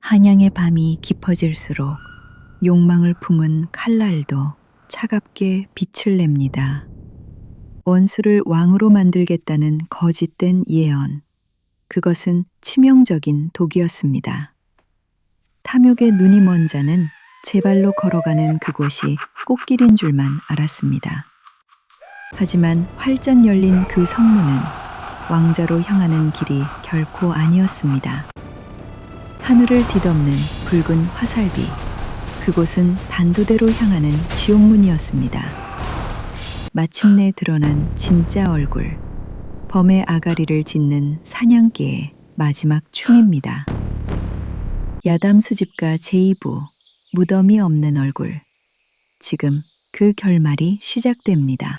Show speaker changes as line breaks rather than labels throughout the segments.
한양의 밤이 깊어질수록 욕망을 품은 칼날도 차갑게 빛을 냅니다. 원수를 왕으로 만들겠다는 거짓된 예언. 그것은 치명적인 독이었습니다. 탐욕에 눈이 먼 자는 제 발로 걸어가는 그곳이 꽃길인 줄만 알았습니다. 하지만 활짝 열린 그 성문은 왕자로 향하는 길이 결코 아니었습니다. 하늘을 뒤덮는 붉은 화살비. 그곳은 단두대로 향하는 지옥문이었습니다. 마침내 드러난 진짜 얼굴. 범의 아가리를 짓는 사냥개의 마지막 춤입니다. 야담 수집가 제2부, 무덤이 없는 얼굴. 지금 그 결말이 시작됩니다.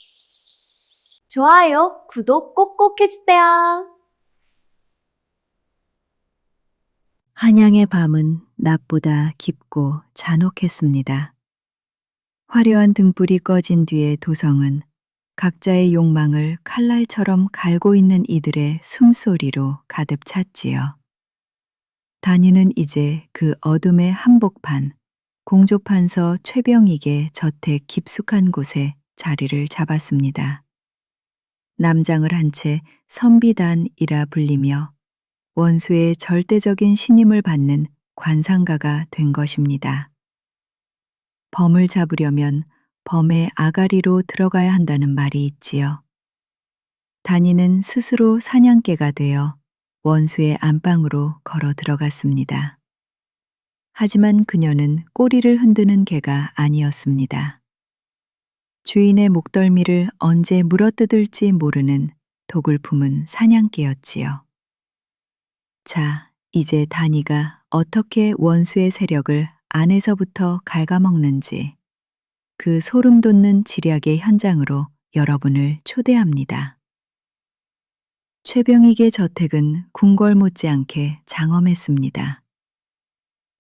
좋아요, 구독 꼭꼭 해주세요.
한양의 밤은 낮보다 깊고 잔혹했습니다. 화려한 등불이 꺼진 뒤에 도성은 각자의 욕망을 칼날처럼 갈고 있는 이들의 숨소리로 가득 찼지요. 단이는 이제 그 어둠의 한복판, 공조판서 최병익의 저택 깊숙한 곳에 자리를 잡았습니다. 남장을 한 채 선비단이라 불리며 원수의 절대적인 신임을 받는 관상가가 된 것입니다. 범을 잡으려면 범의 아가리로 들어가야 한다는 말이 있지요. 단이는 스스로 사냥개가 되어 원수의 안방으로 걸어 들어갔습니다. 하지만 그녀는 꼬리를 흔드는 개가 아니었습니다. 주인의 목덜미를 언제 물어뜯을지 모르는 독을 품은 사냥개였지요. 자, 이제 단이가 어떻게 원수의 세력을 안에서부터 갉아먹는지 그 소름 돋는 지략의 현장으로 여러분을 초대합니다. 최병익의 저택은 궁궐 못지않게 장엄했습니다.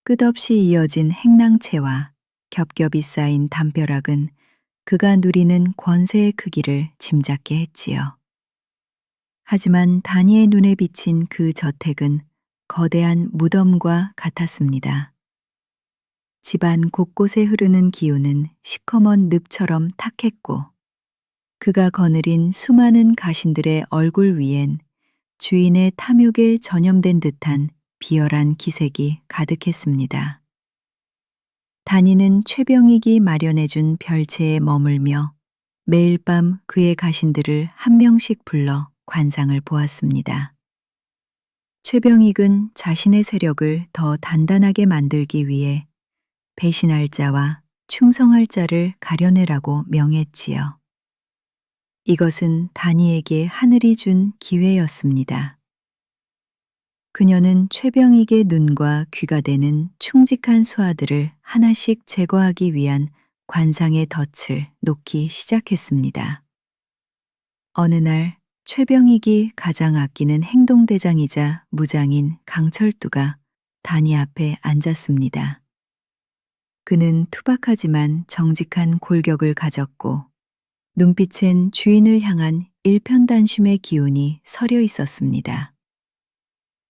끝없이 이어진 행랑채와 겹겹이 쌓인 담벼락은 그가 누리는 권세의 크기를 짐작게 했지요. 하지만 다니의 눈에 비친 그 저택은 거대한 무덤과 같았습니다. 집안 곳곳에 흐르는 기운은 시커먼 늪처럼 탁했고 그가 거느린 수많은 가신들의 얼굴 위엔 주인의 탐욕에 전염된 듯한 비열한 기색이 가득했습니다. 단이는 최병익이 마련해준 별채에 머물며 매일 밤 그의 가신들을 한 명씩 불러 관상을 보았습니다. 최병익은 자신의 세력을 더 단단하게 만들기 위해 배신할 자와 충성할 자를 가려내라고 명했지요. 이것은 다니에게 하늘이 준 기회였습니다. 그녀는 최병익의 눈과 귀가 되는 충직한 수하들을 하나씩 제거하기 위한 관상의 덫을 놓기 시작했습니다. 어느 날 최병익이 가장 아끼는 행동대장이자 무장인 강철두가 다니 앞에 앉았습니다. 그는 투박하지만 정직한 골격을 가졌고 눈빛엔 주인을 향한 일편단심의 기운이 서려 있었습니다.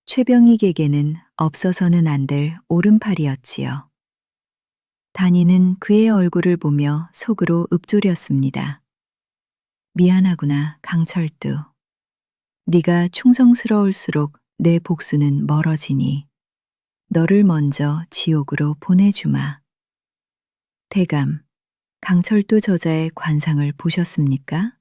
최병익에게는 없어서는 안 될 오른팔이었지요. 다니는 그의 얼굴을 보며 속으로 읊조렸습니다. 미안하구나, 강철두. 네가 충성스러울수록 내 복수는 멀어지니 너를 먼저 지옥으로 보내주마. 대감, 강철두 저자의 관상을 보셨습니까?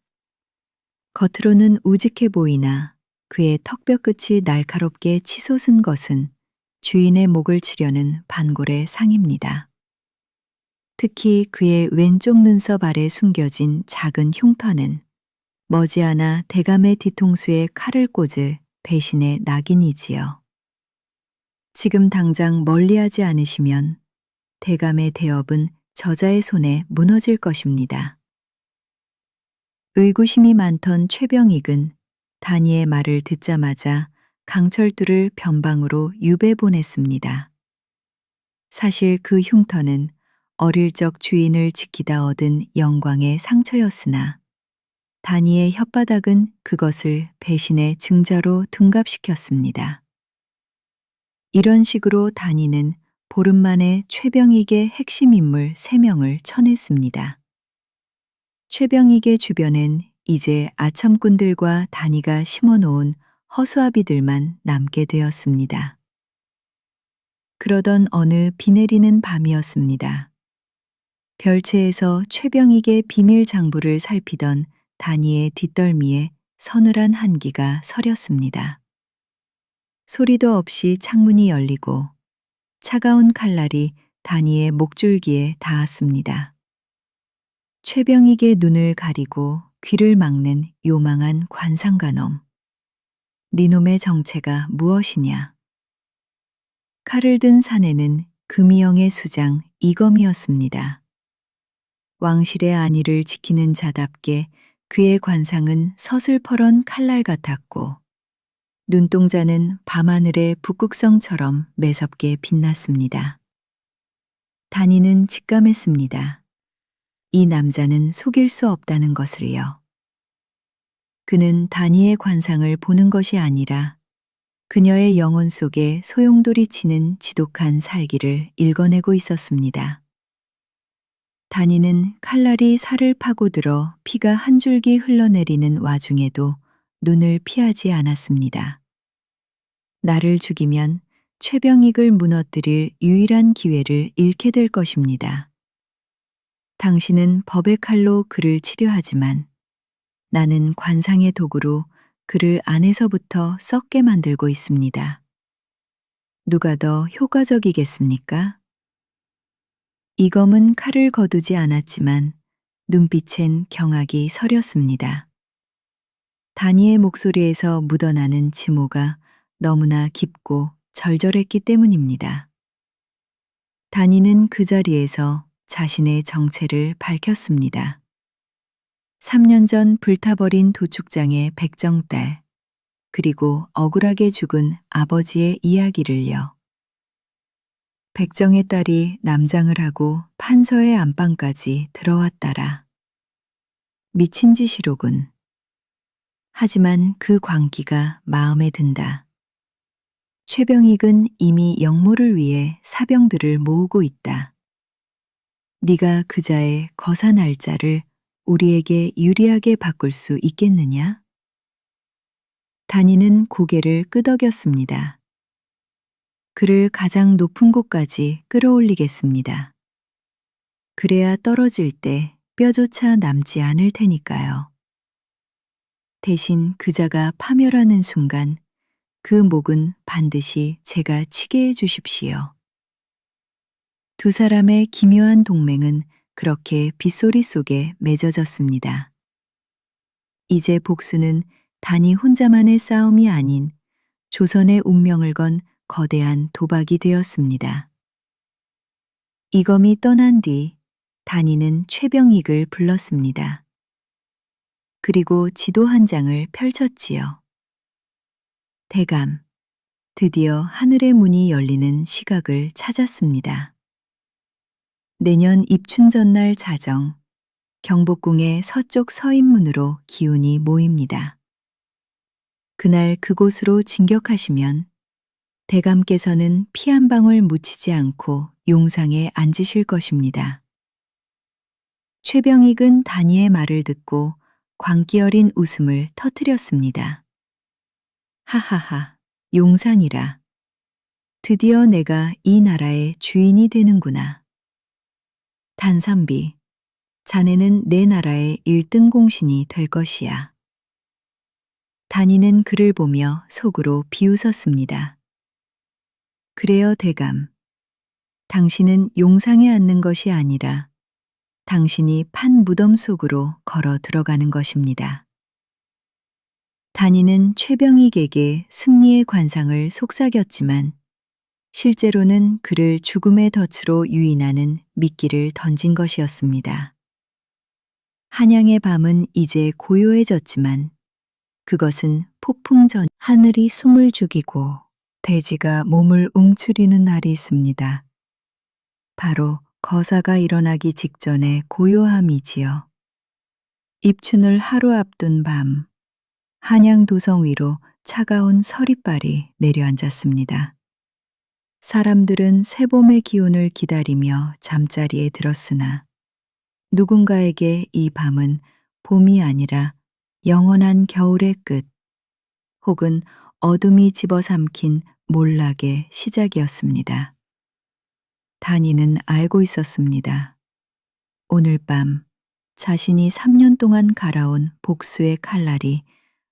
겉으로는 우직해 보이나 그의 턱뼈 끝이 날카롭게 치솟은 것은 주인의 목을 치려는 반골의 상입니다. 특히 그의 왼쪽 눈썹 아래 숨겨진 작은 흉터는 머지않아 대감의 뒤통수에 칼을 꽂을 배신의 낙인이지요. 지금 당장 멀리하지 않으시면 대감의 대업은 저자의 손에 무너질 것입니다. 의구심이 많던 최병익은 다니의 말을 듣자마자 강철두를 변방으로 유배 보냈습니다. 사실 그 흉터는 어릴 적 주인을 지키다 얻은 영광의 상처였으나 다니의 혓바닥은 그것을 배신의 증자로 둔갑시켰습니다. 이런 식으로 단위는 보름 만에 최병익의 핵심 인물 3명을 쳐냈습니다. 최병익의 주변엔 이제 아첨꾼들과 단위가 심어놓은 허수아비들만 남게 되었습니다. 그러던 어느 비 내리는 밤이었습니다. 별채에서 최병익의 비밀 장부를 살피던 단위의 뒷덜미에 서늘한 한기가 서렸습니다. 소리도 없이 창문이 열리고 차가운 칼날이 단위의 목줄기에 닿았습니다. 최병익의 눈을 가리고 귀를 막는 요망한 관상가놈. 니놈의 정체가 무엇이냐? 칼을 든 사내는 금이영의 수장 이검이었습니다. 왕실의 안위를 지키는 자답게 그의 관상은 서슬퍼런 칼날 같았고 눈동자는 밤하늘의 북극성처럼 매섭게 빛났습니다. 단위는 직감했습니다. 이 남자는 속일 수 없다는 것을요. 그는 단위의 관상을 보는 것이 아니라 그녀의 영혼 속에 소용돌이 치는 지독한 살기를 읽어내고 있었습니다. 단위는 칼날이 살을 파고들어 피가 한 줄기 흘러내리는 와중에도 눈을 피하지 않았습니다. 나를 죽이면 최병익을 무너뜨릴 유일한 기회를 잃게 될 것입니다. 당신은 법의 칼로 그를 치료하지만 나는 관상의 도구로 그를 안에서부터 썩게 만들고 있습니다. 누가 더 효과적이겠습니까? 이검은 칼을 거두지 않았지만 눈빛엔 경악이 서렸습니다. 단위의 목소리에서 묻어나는 침오가 너무나 깊고 절절했기 때문입니다. 단위는 그 자리에서 자신의 정체를 밝혔습니다. 3년 전 불타버린 도축장의 백정딸, 그리고 억울하게 죽은 아버지의 이야기를요. 백정의 딸이 남장을 하고 판서의 안방까지 들어왔다라. 미친 짓이로군. 하지만 그 광기가 마음에 든다. 최병익은 이미 영모를 위해 사병들을 모으고 있다. 네가 그자의 거사 날짜를 우리에게 유리하게 바꿀 수 있겠느냐? 단위는 고개를 끄덕였습니다. 그를 가장 높은 곳까지 끌어올리겠습니다. 그래야 떨어질 때 뼈조차 남지 않을 테니까요. 대신 그자가 파멸하는 순간 그 목은 반드시 제가 치게 해 주십시오. 두 사람의 기묘한 동맹은 그렇게 빗소리 속에 맺어졌습니다. 이제 복수는 단위 혼자만의 싸움이 아닌 조선의 운명을 건 거대한 도박이 되었습니다. 이검이 떠난 뒤 단위는 최병익을 불렀습니다. 그리고 지도 한 장을 펼쳤지요. 대감, 드디어 하늘의 문이 열리는 시각을 찾았습니다. 내년 입춘전날 자정, 경복궁의 서쪽 서인문으로 기운이 모입니다. 그날 그곳으로 진격하시면 대감께서는 피 한 방울 묻히지 않고 용상에 앉으실 것입니다. 최병익은 단위의 말을 듣고 광기 어린 웃음을 터뜨렸습니다. 하하하, 용상이라. 드디어 내가 이 나라의 주인이 되는구나. 단삼비, 자네는 내 나라의 1등 공신이 될 것이야. 단위는 그를 보며 속으로 비웃었습니다. 그래요, 대감. 당신은 용상에 앉는 것이 아니라 당신이 판 무덤 속으로 걸어 들어가는 것입니다. 단위는 최병익에게 승리의 관상을 속삭였지만 실제로는 그를 죽음의 덫으로 유인하는 미끼를 던진 것이었습니다. 한양의 밤은 이제 고요해졌지만 그것은 폭풍 전 하늘이 숨을 죽이고 대지가 몸을 움츠리는 날이 있습니다. 바로 거사가 일어나기 직전의 고요함이지요. 입춘을 하루 앞둔 밤, 한양 도성 위로 차가운 서리발이 내려앉았습니다. 사람들은 새봄의 기운을 기다리며 잠자리에 들었으나 누군가에게 이 밤은 봄이 아니라 영원한 겨울의 끝 혹은 어둠이 집어삼킨 몰락의 시작이었습니다. 다니는 알고 있었습니다. 오늘 밤 자신이 3년 동안 갈아온 복수의 칼날이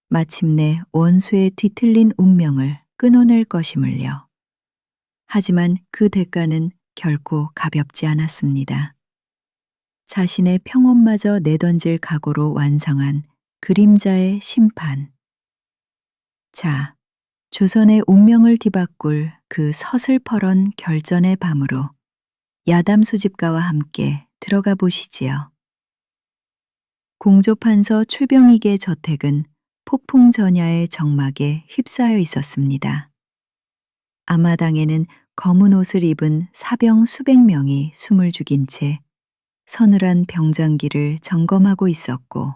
마침내 원수의 뒤틀린 운명을 끊어낼 것임을요. 하지만 그 대가는 결코 가볍지 않았습니다. 자신의 평온마저 내던질 각오로 완성한 그림자의 심판. 자, 조선의 운명을 뒤바꿀 그 서슬퍼런 결전의 밤으로 야담 수집가와 함께 들어가 보시지요. 공조판서 최병익의 저택은 폭풍 전야의 정막에 휩싸여 있었습니다. 앞마당에는 검은 옷을 입은 사병 수백 명이 숨을 죽인 채 서늘한 병장기를 점검하고 있었고,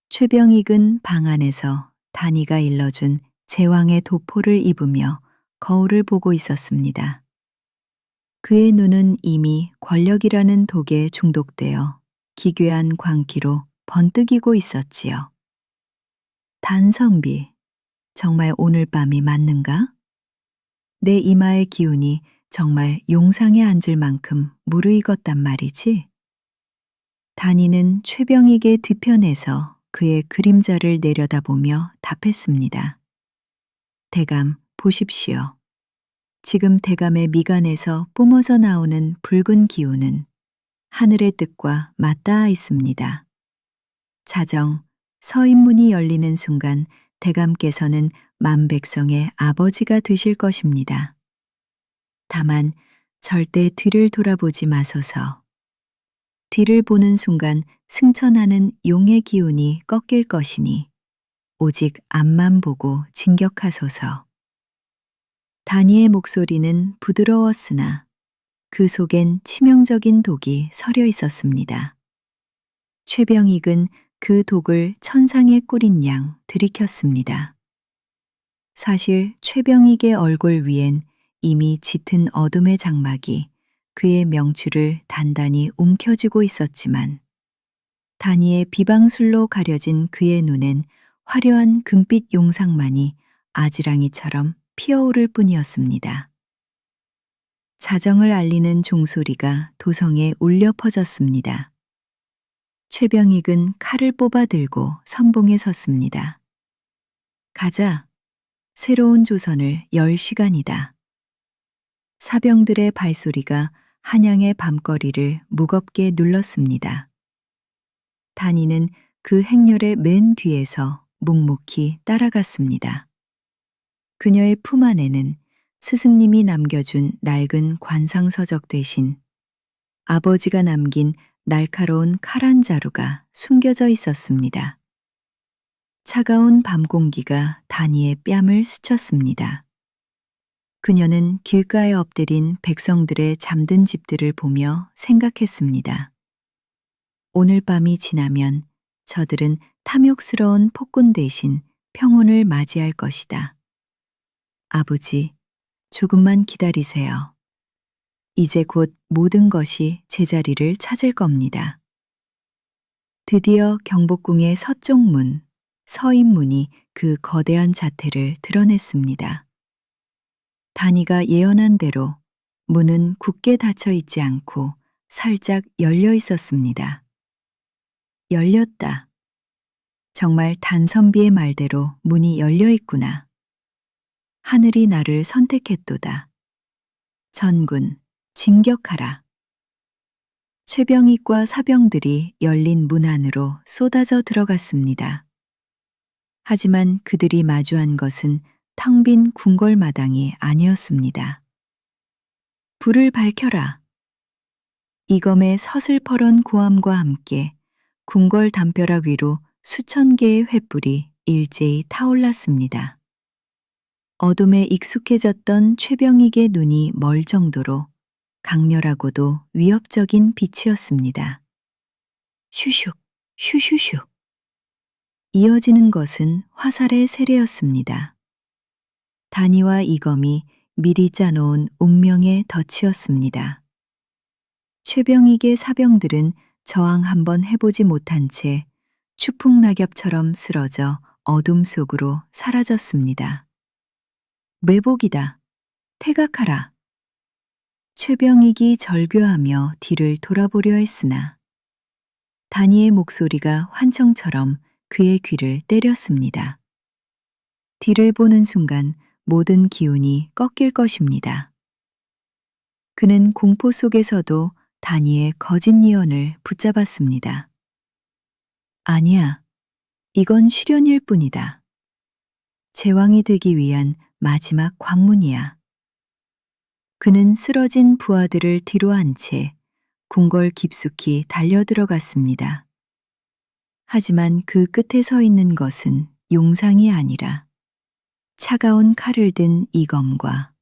최병익은 방 안에서 단이가 일러준 제왕의 도포를 입으며 거울을 보고 있었습니다. 그의 눈은 이미 권력이라는 독에 중독되어 기괴한 광기로 번뜩이고 있었지요. 단성비, 정말 오늘 밤이 맞는가? 내 이마의 기운이 정말 용상에 앉을 만큼 무르익었단 말이지? 단이는 최병익의 뒤편에서 그의 그림자를 내려다보며 답했습니다. 대감, 보십시오. 지금 대감의 미간에서 뿜어져 나오는 붉은 기운은 하늘의 뜻과 맞닿아 있습니다. 자정, 서인문이 열리는 순간 대감께서는 만백성의 아버지가 되실 것입니다. 다만 절대 뒤를 돌아보지 마소서. 뒤를 보는 순간 승천하는 용의 기운이 꺾일 것이니 오직 앞만 보고 진격하소서. 다니의 목소리는 부드러웠으나 그 속엔 치명적인 독이 서려 있었습니다. 최병익은 그 독을 천상에 꾸린 양 들이켰습니다. 사실 최병익의 얼굴 위엔 이미 짙은 어둠의 장막이 그의 명추를 단단히 움켜쥐고 있었지만 단이의 비방술로 가려진 그의 눈엔 화려한 금빛 용상만이 아지랑이처럼 피어오를 뿐이었습니다. 자정을 알리는 종소리가 도성에 울려 퍼졌습니다. 최병익은 칼을 뽑아 들고 선봉에 섰습니다. 가자. 새로운 조선을 열 시간이다. 사병들의 발소리가 한양의 밤거리를 무겁게 눌렀습니다. 단이는 그 행렬의 맨 뒤에서 묵묵히 따라갔습니다. 그녀의 품 안에는 스승님이 남겨준 낡은 관상서적 대신 아버지가 남긴 날카로운 칼 한 자루가 숨겨져 있었습니다. 차가운 밤 공기가 단이의 뺨을 스쳤습니다. 그녀는 길가에 엎드린 백성들의 잠든 집들을 보며 생각했습니다. 오늘 밤이 지나면 저들은 탐욕스러운 폭군 대신 평온을 맞이할 것이다. 아버지, 조금만 기다리세요. 이제 곧 모든 것이 제자리를 찾을 겁니다. 드디어 경복궁의 서쪽 문, 서인문이 그 거대한 자태를 드러냈습니다. 단이가 예언한 대로 문은 굳게 닫혀 있지 않고 살짝 열려 있었습니다. 열렸다. 정말 단선비의 말대로 문이 열려 있구나. 하늘이 나를 선택했도다. 전군, 진격하라. 최병익과 사병들이 열린 문 안으로 쏟아져 들어갔습니다. 하지만 그들이 마주한 것은 텅 빈 궁궐마당이 아니었습니다. 불을 밝혀라. 이검의 서슬퍼런 고함과 함께 궁궐 담벼락 위로 수천 개의 횃불이 일제히 타올랐습니다. 어둠에 익숙해졌던 최병익의 눈이 멀 정도로 강렬하고도 위협적인 빛이었습니다. 슈슉, 슈슈슉. 이어지는 것은 화살의 세례였습니다. 단이와 이검이 미리 짜놓은 운명의 덫이었습니다. 최병익의 사병들은 저항 한번 해보지 못한 채 추풍낙엽처럼 쓰러져 어둠 속으로 사라졌습니다. 매복이다. 퇴각하라. 최병익이 절규하며 뒤를 돌아보려 했으나 단이의 목소리가 환청처럼 그의 귀를 때렸습니다. 뒤를 보는 순간 모든 기운이 꺾일 것입니다. 그는 공포 속에서도 단이의 거짓 예언을 붙잡았습니다. 아니야, 이건 시련일 뿐이다. 제왕이 되기 위한 마지막 관문이야. 그는 쓰러진 부하들을 뒤로 한 채 궁궐 깊숙이 달려들어갔습니다. 하지만 그 끝에 서 있는 것은 용상이 아니라 차가운 칼을 든 이검과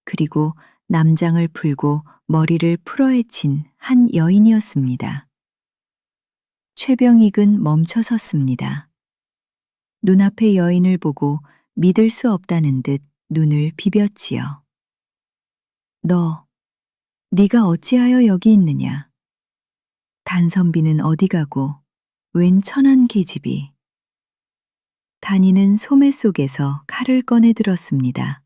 그리고 남장을 풀고 머리를 풀어헤친 한 여인이었습니다. 최병익은 멈춰 섰습니다. 눈앞의 여인을 보고 믿을 수 없다는 듯 눈을 비볐지요. 네가 어찌하여 여기 있느냐? 단선비는 어디 가고 웬 천한 계집이? 단이는 소매 속에서 칼을 꺼내 들었습니다.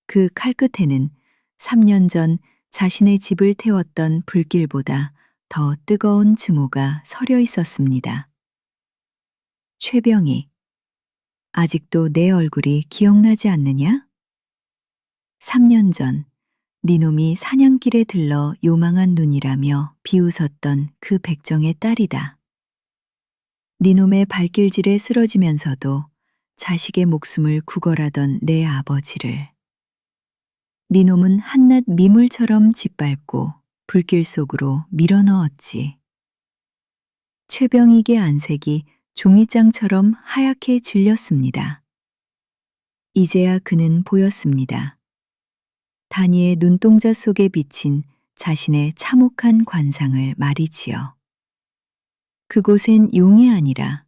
그 칼끝에는 3년 전 자신의 집을 태웠던 불길보다 더 뜨거운 증오가 서려 있었습니다. 최병익, 아직도 내 얼굴이 기억나지 않느냐? 3년 전 네 놈이 사냥길에 들러 요망한 눈이라며 비웃었던 그 백정의 딸이다. 네 놈의 발길질에 쓰러지면서도 자식의 목숨을 구걸하던 내 아버지를 네 놈은 한낱 미물처럼 짓밟고 불길 속으로 밀어넣었지. 최병익의 안색이 종이장처럼 하얗게 질렸습니다. 이제야 그는 보였습니다. 단이의 눈동자 속에 비친 자신의 참혹한 관상을 말이지요. 그곳엔 용이 아니라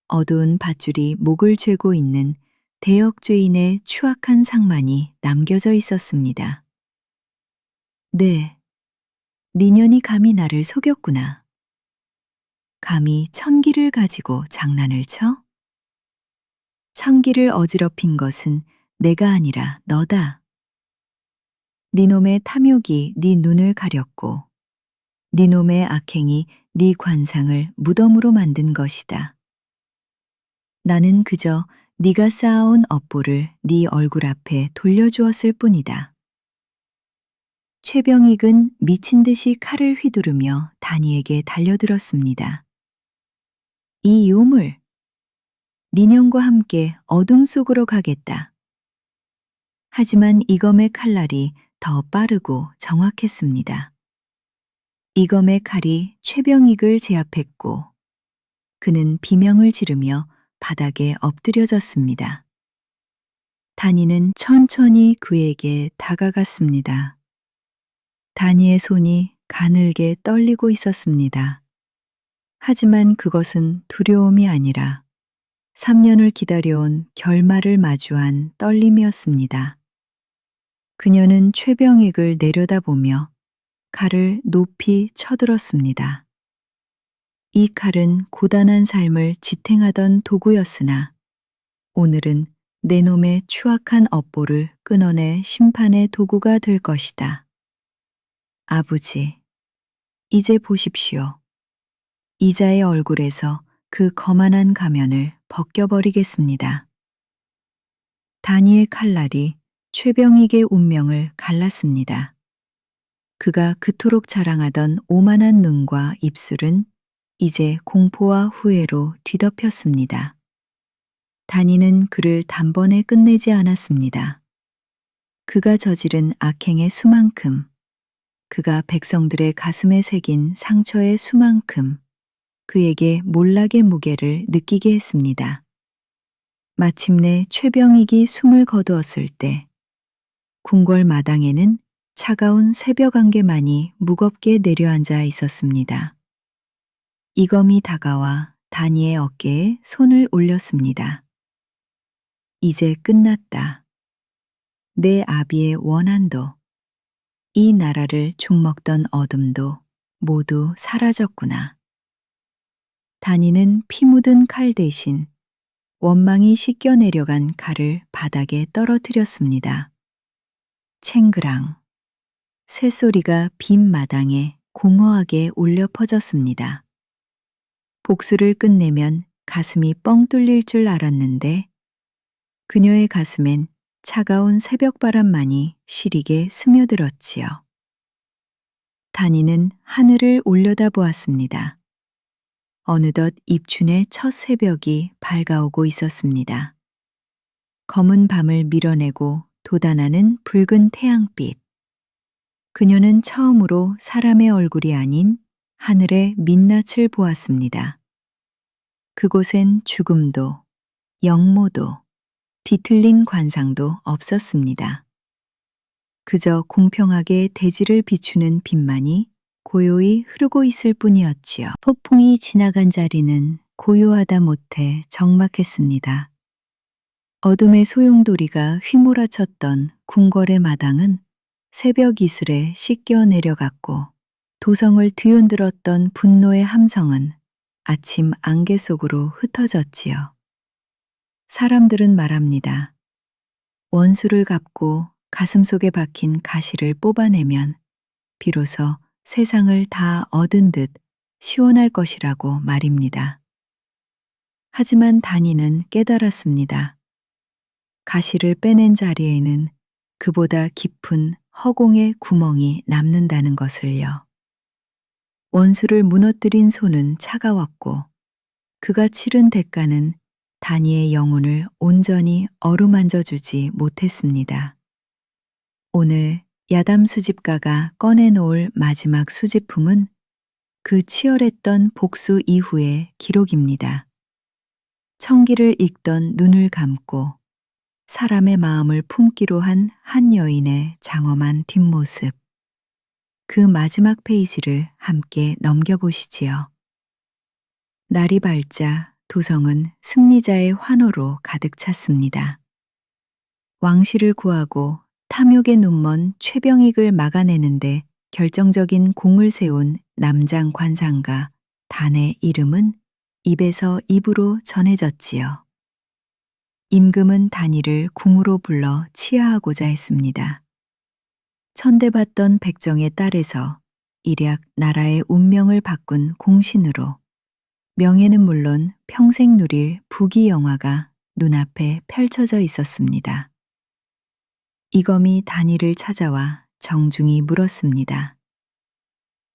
어두운 밧줄이 목을 죄고 있는 대역죄인의 추악한 상만이 남겨져 있었습니다. 네, 니년이 감히 나를 속였구나. 감히 천기를 가지고 장난을 쳐? 천기를 어지럽힌 것은 내가 아니라 너다. 네 놈의 탐욕이 네 눈을 가렸고 네 놈의 악행이 네 관상을 무덤으로 만든 것이다. 나는 그저 네가 쌓아온 업보를 네 얼굴 앞에 돌려주었을 뿐이다. 최병익은 미친 듯이 칼을 휘두르며 단이에게 달려들었습니다. 이 요물, 니년과 함께 어둠 속으로 가겠다. 하지만 이검의 칼날이 더 빠르고 정확했습니다. 이검의 칼이 최병익을 제압했고 그는 비명을 지르며 바닥에 엎드려졌습니다. 단이는 천천히 그에게 다가갔습니다. 단이의 손이 가늘게 떨리고 있었습니다. 하지만 그것은 두려움이 아니라 3년을 기다려온 결말을 마주한 떨림이었습니다. 그녀는 최병익을 내려다보며 칼을 높이 쳐들었습니다. 이 칼은 고단한 삶을 지탱하던 도구였으나 오늘은 내 놈의 추악한 업보를 끊어내 심판의 도구가 될 것이다. 아버지, 이제 보십시오. 이자의 얼굴에서 그 거만한 가면을 벗겨버리겠습니다. 단이의 칼날이 최병익의 운명을 갈랐습니다. 그가 그토록 자랑하던 오만한 눈과 입술은 이제 공포와 후회로 뒤덮였습니다. 단이는 그를 단번에 끝내지 않았습니다. 그가 저지른 악행의 수만큼, 그가 백성들의 가슴에 새긴 상처의 수만큼 그에게 몰락의 무게를 느끼게 했습니다. 마침내 최병익이 숨을 거두었을 때 궁궐 마당에는 차가운 새벽 안개만이 무겁게 내려앉아 있었습니다. 이검이 다가와 단이의 어깨에 손을 올렸습니다. 이제 끝났다. 내 아비의 원한도, 이 나라를 죽먹던 어둠도 모두 사라졌구나. 다니는 피 묻은 칼 대신 원망이 씻겨 내려간 칼을 바닥에 떨어뜨렸습니다. 챙그랑. 쇠소리가 빈 마당에 공허하게 울려 퍼졌습니다. 복수를 끝내면 가슴이 뻥 뚫릴 줄 알았는데 그녀의 가슴엔 차가운 새벽바람만이 시리게 스며들었지요. 다니는 하늘을 올려다 보았습니다. 어느덧 입춘의 첫 새벽이 밝아오고 있었습니다. 검은 밤을 밀어내고 돋아나는 붉은 태양빛. 그녀는 처음으로 사람의 얼굴이 아닌 하늘의 민낯을 보았습니다. 그곳엔 죽음도, 영모도, 뒤틀린 관상도 없었습니다. 그저 공평하게 대지를 비추는 빛만이 고요히 흐르고 있을 뿐이었지요. 폭풍이 지나간 자리는 고요하다 못해 적막했습니다. 어둠의 소용돌이가 휘몰아쳤던 궁궐의 마당은 새벽 이슬에 씻겨 내려갔고 도성을 뒤흔들었던 분노의 함성은 아침 안개 속으로 흩어졌지요. 사람들은 말합니다. 원수를 갚고 가슴속에 박힌 가시를 뽑아내면 비로소 세상을 다 얻은 듯 시원할 것이라고 말입니다. 하지만 다니는 깨달았습니다. 가시를 빼낸 자리에는 그보다 깊은 허공의 구멍이 남는다는 것을요. 원수를 무너뜨린 손은 차가웠고 그가 치른 대가는 다니의 영혼을 온전히 어루만져 주지 못했습니다. 오늘 야담 수집가가 꺼내놓을 마지막 수집품은 그 치열했던 복수 이후의 기록입니다. 청기를 읽던 눈을 감고 사람의 마음을 품기로 한 한 여인의 장엄한 뒷모습. 그 마지막 페이지를 함께 넘겨보시지요. 날이 밝자 도성은 승리자의 환호로 가득 찼습니다. 왕실을 구하고 탐욕의 눈먼 최병익을 막아내는데 결정적인 공을 세운 남장 관상가 단의 이름은 입에서 입으로 전해졌지요. 임금은 단이를 궁으로 불러 치하하고자 했습니다. 천대받던 백정의 딸에서 일약 나라의 운명을 바꾼 공신으로 명예는 물론 평생 누릴 부귀 영화가 눈앞에 펼쳐져 있었습니다. 이검이 단이를 찾아와 정중히 물었습니다.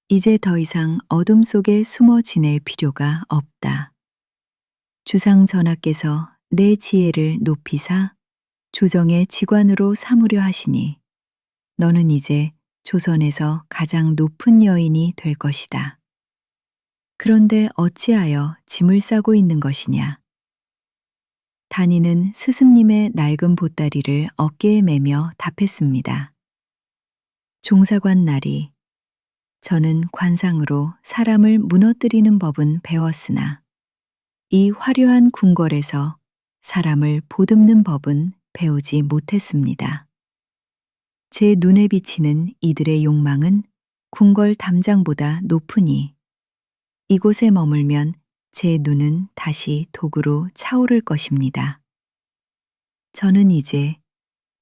이제 더 이상 어둠 속에 숨어 지낼 필요가 없다. 주상 전하께서 내 지혜를 높이사 조정의 직관으로 삼으려 하시니 너는 이제 조선에서 가장 높은 여인이 될 것이다. 그런데 어찌하여 짐을 싸고 있는 것이냐? 단이는 스승님의 낡은 보따리를 어깨에 메며 답했습니다. 종사관 나리, 저는 관상으로 사람을 무너뜨리는 법은 배웠으나 이 화려한 궁궐에서 사람을 보듬는 법은 배우지 못했습니다. 제 눈에 비치는 이들의 욕망은 궁궐 담장보다 높으니 이곳에 머물면 제 눈은 다시 독으로 차오를 것입니다. 저는 이제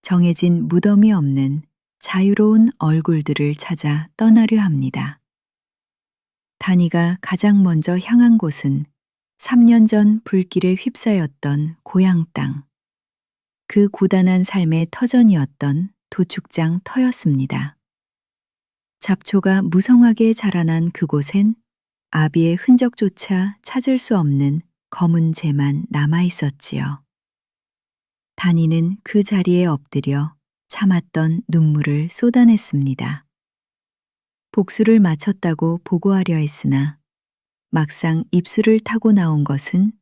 정해진 무덤이 없는 자유로운 얼굴들을 찾아 떠나려 합니다. 단이가 가장 먼저 향한 곳은 3년 전 불길에 휩싸였던 고향 땅. 그 고단한 삶의 터전이었던 도축장 터였습니다. 잡초가 무성하게 자라난 그곳엔 아비의 흔적조차 찾을 수 없는 검은 재만 남아 있었지요. 단이는 그 자리에 엎드려 참았던 눈물을 쏟아냈습니다. 복수를 마쳤다고 보고하려 했으나 막상 입술을 타고 나온 것은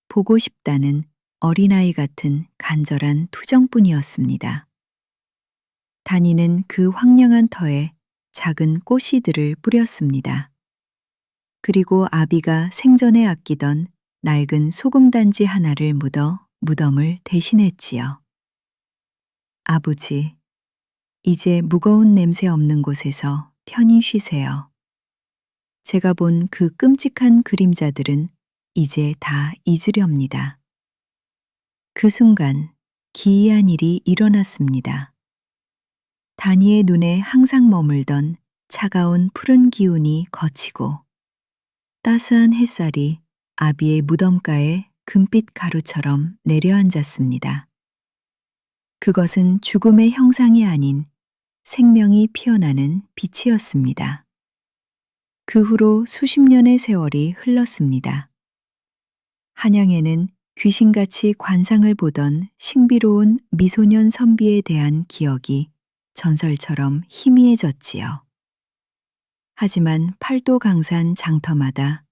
보고 싶다는 어린아이 같은 간절한 투정뿐이었습니다. 단이는 그 황량한 터에 작은 꽃씨들을 뿌렸습니다. 그리고 아비가 생전에 아끼던 낡은 소금단지 하나를 묻어 무덤을 대신했지요. 아버지, 이제 무거운 냄새 없는 곳에서 편히 쉬세요. 제가 본 그 끔찍한 그림자들은 이제 다 잊으렵니다. 그 순간 기이한 일이 일어났습니다. 다니의 눈에 항상 머물던 차가운 푸른 기운이 거치고 따스한 햇살이 아비의 무덤가에 금빛 가루처럼 내려앉았습니다. 그것은 죽음의 형상이 아닌 생명이 피어나는 빛이었습니다. 그 후로 수십 년의 세월이 흘렀습니다. 한양에는 귀신같이 관상을 보던 신비로운 미소년 선비에 대한 기억이 전설처럼 희미해졌지요. 하지만 팔도 강산 장터마다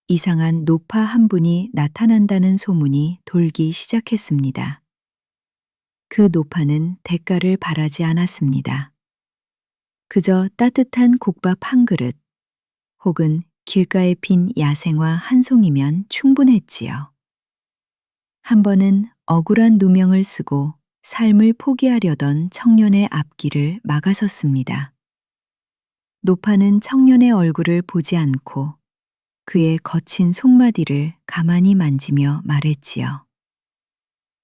이상한 노파 한 분이 나타난다는 소문이 돌기 시작했습니다. 그 노파는 대가를 바라지 않았습니다. 그저 따뜻한 국밥 한 그릇 혹은 길가에 핀 야생화 한 송이면 충분했지요. 한 번은 억울한 누명을 쓰고 삶을 포기하려던 청년의 앞길을 막아섰습니다. 노파는 청년의 얼굴을 보지 않고 그의 거친 손마디를 가만히 만지며 말했지요.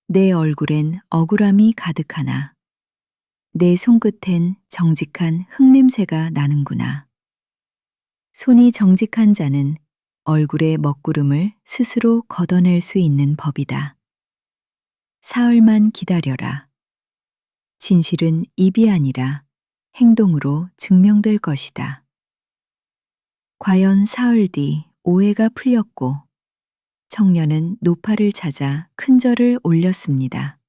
내 얼굴엔 억울함이 가득하나 내 손끝엔 정직한 흙냄새가 나는구나. 손이 정직한 자는 얼굴의 먹구름을 스스로 걷어낼 수 있는 법이다. 사흘만 기다려라. 진실은 입이 아니라 행동으로 증명될 것이다. 과연 사흘 뒤 오해가 풀렸고 청년은 노파를 찾아 큰 절을 올렸습니다.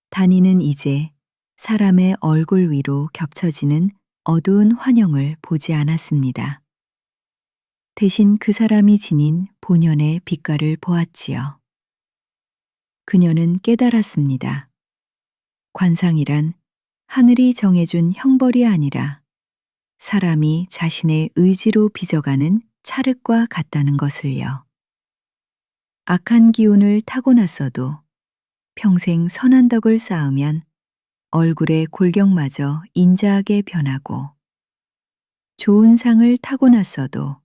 다니는 이제 사람의 얼굴 위로 겹쳐지는 어두운 환영을 보지 않았습니다. 대신 그 사람이 지닌 본연의 빛깔을 보았지요. 그녀는 깨달았습니다. 관상이란 하늘이 정해준 형벌이 아니라 사람이 자신의 의지로 빚어가는 찰흙과 같다는 것을요. 악한 기운을 타고났어도 평생 선한 덕을 쌓으면 얼굴의 골격마저 인자하게 변하고 좋은 상을 타고났어도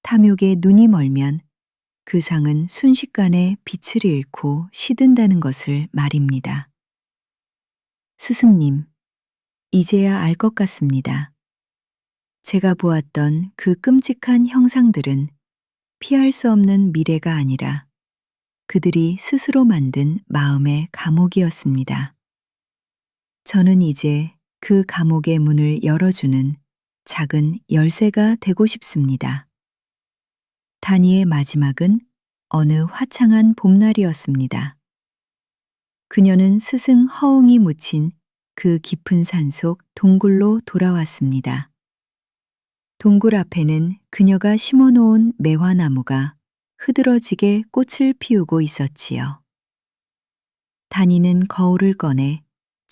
탐욕에 눈이 멀면 그 상은 순식간에 빛을 잃고 시든다는 것을 말입니다. 스승님, 이제야 알 것 같습니다. 제가 보았던 그 끔찍한 형상들은 피할 수 없는 미래가 아니라 그들이 스스로 만든 마음의 감옥이었습니다. 저는 이제 그 감옥의 문을 열어주는 작은 열쇠가 되고 싶습니다. 다니의 마지막은 어느 화창한 봄날이었습니다. 그녀는 스승 허웅이 묻힌 그 깊은 산속 동굴로 돌아왔습니다. 동굴 앞에는 그녀가 심어놓은 매화나무가 흐드러지게 꽃을 피우고 있었지요. 다니는 거울을 꺼내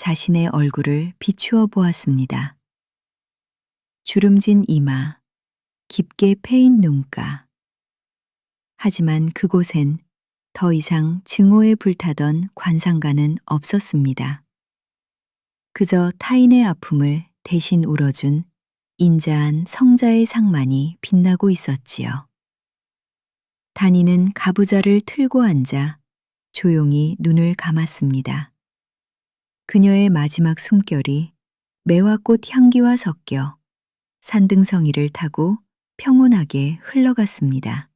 자신의 얼굴을 비추어 보았습니다. 주름진 이마, 깊게 패인 눈가. 하지만 그곳엔 더 이상 증오에 불타던 관상가는 없었습니다. 그저 타인의 아픔을 대신 울어준 인자한 성자의 상만이 빛나고 있었지요. 다니는 가부좌를 틀고 앉아 조용히 눈을 감았습니다. 그녀의 마지막 숨결이 매화꽃 향기와 섞여 산등성이를 타고 평온하게 흘러갔습니다.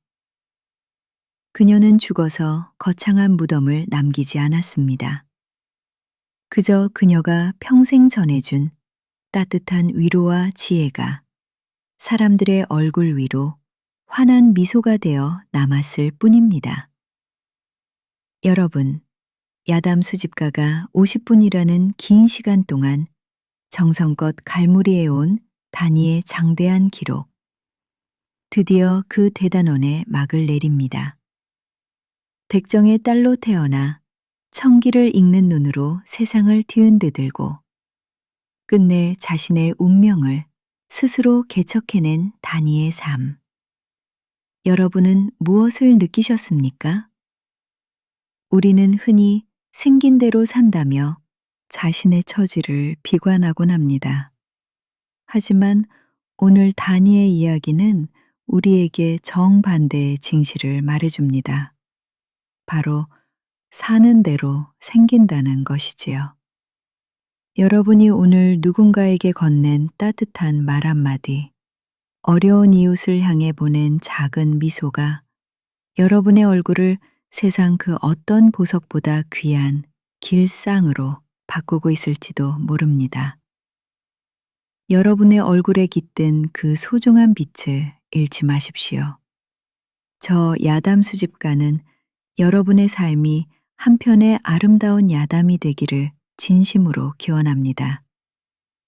그녀는 죽어서 거창한 무덤을 남기지 않았습니다. 그저 그녀가 평생 전해준 따뜻한 위로와 지혜가 사람들의 얼굴 위로 환한 미소가 되어 남았을 뿐입니다. 여러분, 야담 수집가가 50분이라는 긴 시간 동안 정성껏 갈무리해온 다니의 장대한 기록. 드디어 그 대단원에 막을 내립니다. 백정의 딸로 태어나 청기를 읽는 눈으로 세상을 뒤흔들고 끝내 자신의 운명을 스스로 개척해낸 다니의 삶. 여러분은 무엇을 느끼셨습니까? 우리는 흔히 생긴 대로 산다며 자신의 처지를 비관하곤 합니다. 하지만 오늘 다니의 이야기는 우리에게 정반대의 진실을 말해줍니다. 바로 사는 대로 생긴다는 것이지요. 여러분이 오늘 누군가에게 건넨 따뜻한 말 한마디, 어려운 이웃을 향해 보낸 작은 미소가 여러분의 얼굴을 세상 그 어떤 보석보다 귀한 길상으로 바꾸고 있을지도 모릅니다. 여러분의 얼굴에 깃든 그 소중한 빛을 잃지 마십시오. 저 야담 수집가는 여러분의 삶이 한편의 아름다운 야담이 되기를 진심으로 기원합니다.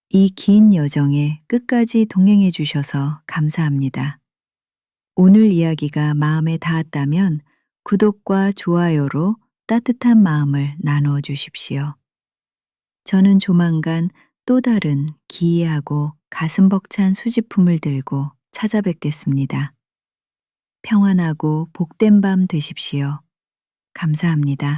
이 긴 여정에 끝까지 동행해 주셔서 감사합니다. 오늘 이야기가 마음에 닿았다면 구독과 좋아요로 따뜻한 마음을 나누어 주십시오. 저는 조만간 또 다른 기이하고 가슴 벅찬 수집품을 들고 찾아뵙겠습니다. 평안하고 복된 밤 되십시오. 감사합니다.